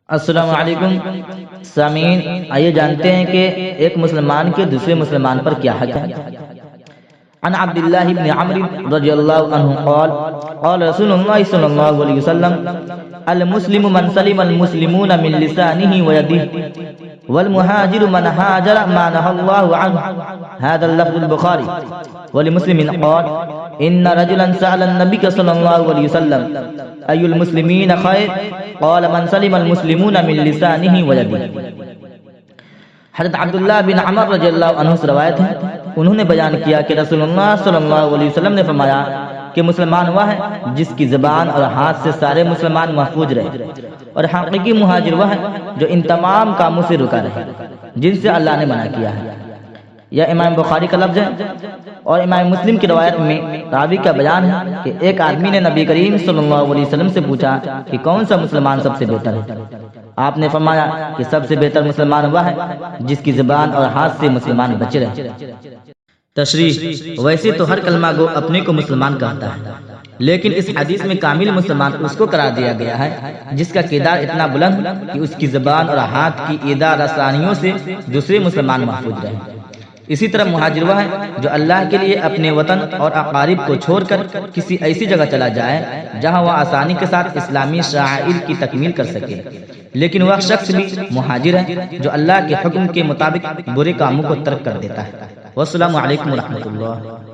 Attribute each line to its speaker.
Speaker 1: السلام علیکم سامعین، آئیے جانتے ہیں کہ ایک مسلمان کے دوسرے مسلمان پر کیا حق ہے۔ عن عبد الله بن عمرو رضی اللہ عنہ قال قال رسول اللہ صلی اللہ علیہ وسلم المسلم من سلم المسلمون من لسانه ويده والمهاجر من هاجر ما نهى الله عنه هذا اللفظ البخاري ولمسلم قال ان رجلا سأل النبي صلی اللہ علیہ وسلم ای المسلمین خیر قال من سلم المسلمون من لسانه ويده۔ حضرت عبداللہ بن عمر رضی اللہ عنہ سے روایت ہے، انہوں نے بیان کیا کہ رسول اللہ صلی اللہ علیہ وسلم نے فرمایا کہ مسلمان وہ ہے جس کی زبان اور ہاتھ سے سارے مسلمان محفوظ رہے، اور حقیقی مہاجر وہ ہے جو ان تمام کاموں سے رکا رہے جن سے اللہ نے منع کیا ہے۔ یہ امام بخاری کا لفظ ہے، اور امام مسلم کی روایت میں راوی کا بیان ہے کہ ایک آدمی نے نبی کریم صلی اللہ علیہ وسلم سے پوچھا کہ کون سا مسلمان سب سے بہتر ہے؟ آپ نے فرمایا کہ سب سے بہتر مسلمان وہ ہے جس کی زبان اور ہاتھ سے مسلمان بچ رہے۔ تشریح: ویسے تو ہر کلمہ گو اپنے کو مسلمان کہتا ہے، لیکن اس حدیث میں کامل مسلمان اس کو قرار دیا گیا ہے جس کا کردار اتنا بلند کہ اس کی زبان اور ہاتھ کی ایذا رسانیوں سے دوسرے مسلمان محفوظ رہے۔ اسی طرح مہاجر وہ ہے جو اللہ کے لیے اپنے وطن اور اقارب کو چھوڑ کر کسی ایسی جگہ چلا جائے جہاں وہ آسانی کے ساتھ اسلامی شعائر کی تکمیل کر سکے، لیکن وہ شخص بھی مہاجر ہے جو اللہ کے حکم کے مطابق برے کاموں کو ترک کر دیتا ہے۔ والسلام علیکم ورحمۃ اللہ۔